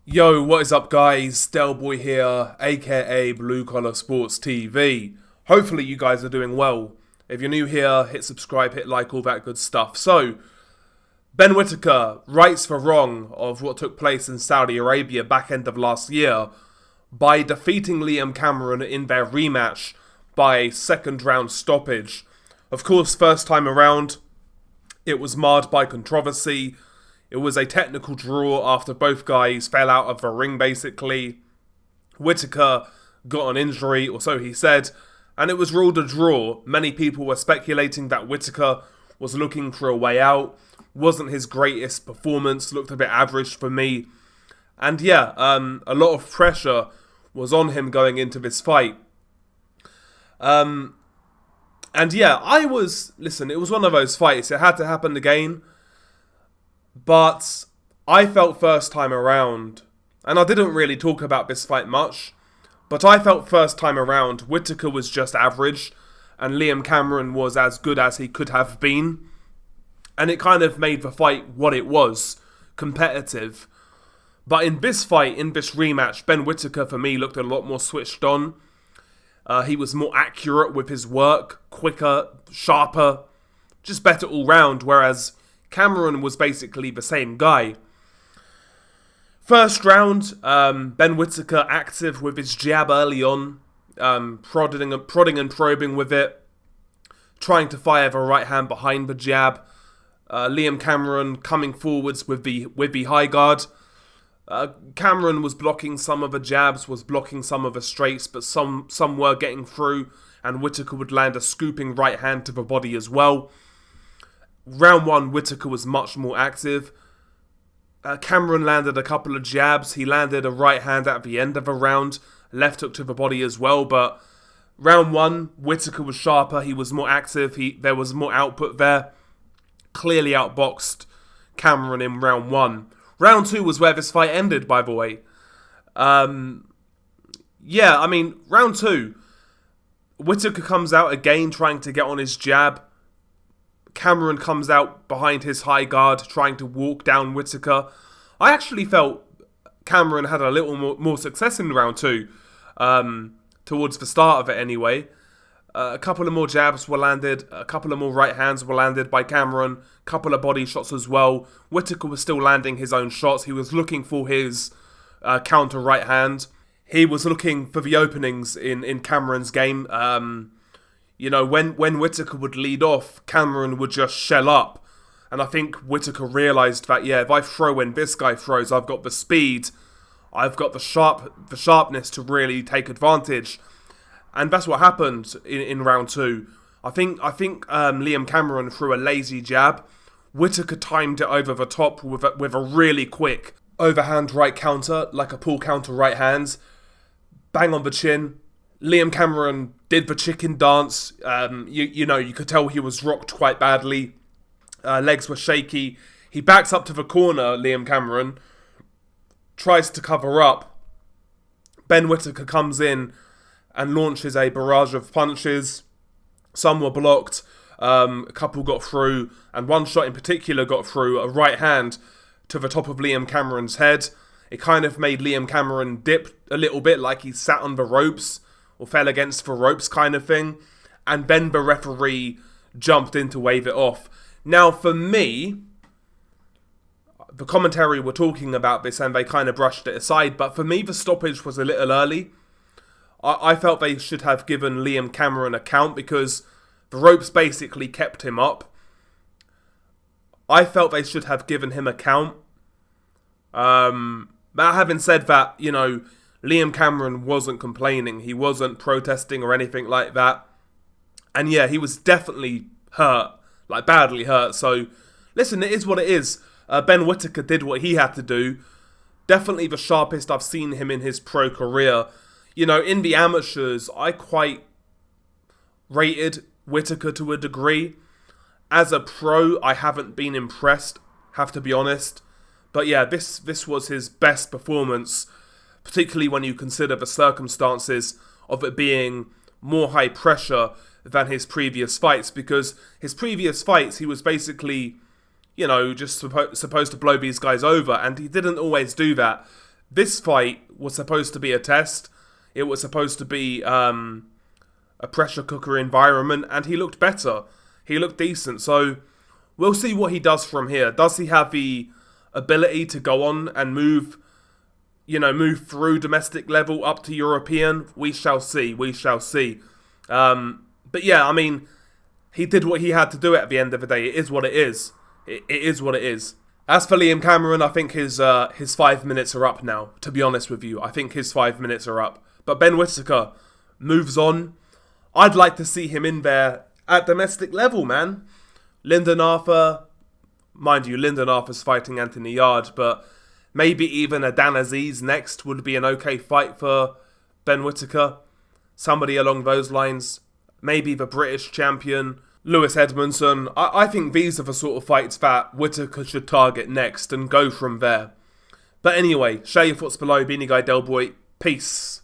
Yo, what is up guys? Delboy here, aka Blue Collar Sports TV. Hopefully you guys are doing well. If you're new here, hit subscribe, hit like, all that good stuff. So, Ben Whittaker rights for wrong of what took place in Saudi Arabia back end of last year by defeating Liam Cameron in their rematch by second round stoppage. Of course, first time around, it was marred by controversy. It was a technical draw after both guys fell out of the ring, basically. Whittaker got an injury, or so he said, and it was ruled a draw. Many people were speculating that Whittaker was looking for a way out. Wasn't his greatest performance, looked a bit average for me. And yeah, a lot of pressure was on him going into this fight. And yeah, listen, it was one of those fights. It had to happen again. But I felt first time around, and I didn't really talk about this fight much, but I felt first time around Whittaker was just average, and Liam Cameron was as good as he could have been. And it kind of made the fight what it was, competitive. But in this fight, in this rematch, Ben Whittaker for me looked a lot more switched on. He was more accurate with his work, quicker, sharper, just better all round, whereas Cameron was basically the same guy. First round, Ben Whittaker active with his jab early on, prodding and probing with it, trying to fire the right hand behind the jab. Liam Cameron coming forwards with the high guard. Cameron was blocking some of the jabs, was blocking some of the straights, but some were getting through, and Whittaker would land a scooping right hand to the body as well. Round one, Whittaker was much more active. Cameron landed a couple of jabs. He landed a right hand at the end of a round, left hook to the body as well. But round one, Whittaker was sharper. He was more active. There was more output there. Clearly outboxed Cameron in round one. Round two was where this fight ended, by the way. Round two, Whittaker comes out again trying to get on his jab. Cameron comes out behind his high guard, trying to walk down Whittaker. I actually felt Cameron had a little more success in round two, towards the start of it anyway. A couple of more jabs were landed, a couple of more right hands were landed by Cameron, a couple of body shots as well. Whittaker was still landing his own shots. He was looking for his counter right hand. He was looking for the openings in Cameron's game. When Whittaker would lead off, Cameron would just shell up. And I think Whittaker realised that, if I throw when this guy throws, I've got the speed, I've got the sharpness to really take advantage. And that's what happened in round two. I think Liam Cameron threw a lazy jab. Whittaker timed it over the top with a really quick overhand right counter, like a pull counter right hand. Bang on the chin. Liam Cameron did the chicken dance. You could tell he was rocked quite badly. Legs were shaky. He backs up to the corner, Liam Cameron. Tries to cover up. Ben Whittaker comes in and launches a barrage of punches. Some were blocked. A couple got through. And one shot in particular got through. A right hand to the top of Liam Cameron's head. It kind of made Liam Cameron dip a little bit, like he sat on the ropes or fell against the ropes kind of thing. And then the referee jumped in to wave it off. Now, for me, the commentary were talking about this and they kind of brushed it aside. But for me, the stoppage was a little early. I felt they should have given Liam Cameron a count because the ropes basically kept him up. I felt they should have given him a count. But having said that, Liam Cameron wasn't complaining. He wasn't protesting or anything like that. And yeah, he was definitely hurt. Like, badly hurt. So, listen, it is what it is. Ben Whittaker did what he had to do. Definitely the sharpest I've seen him in his pro career. In the amateurs, I quite rated Whittaker to a degree. As a pro, I haven't been impressed, have to be honest. But yeah, this was his best performance, particularly when you consider the circumstances of it being more high pressure than his previous fights, because his previous fights he was basically, just supposed to blow these guys over, and he didn't always do that. This fight was supposed to be a test. It was supposed to be a pressure cooker environment, and he looked better. He looked decent. So we'll see what he does from here. Does he have the ability to go on and move through domestic level up to European? We shall see. We shall see. But yeah, I mean, he did what he had to do at the end of the day. It is what it is. It is what it is. As for Liam Cameron, I think his 5 minutes are up now, to be honest with you. I think his 5 minutes are up. But Ben Whittaker moves on. I'd like to see him in there at domestic level, man. Lyndon Arthur, mind you, Lyndon Arthur's fighting Anthony Yard, but maybe even a Dan Aziz next would be an okay fight for Ben Whittaker. Somebody along those lines. Maybe the British champion, Lewis Edmondson. I think these are the sort of fights that Whittaker should target next and go from there. But anyway, share your thoughts below. Beanie Guy Del Boy. Peace.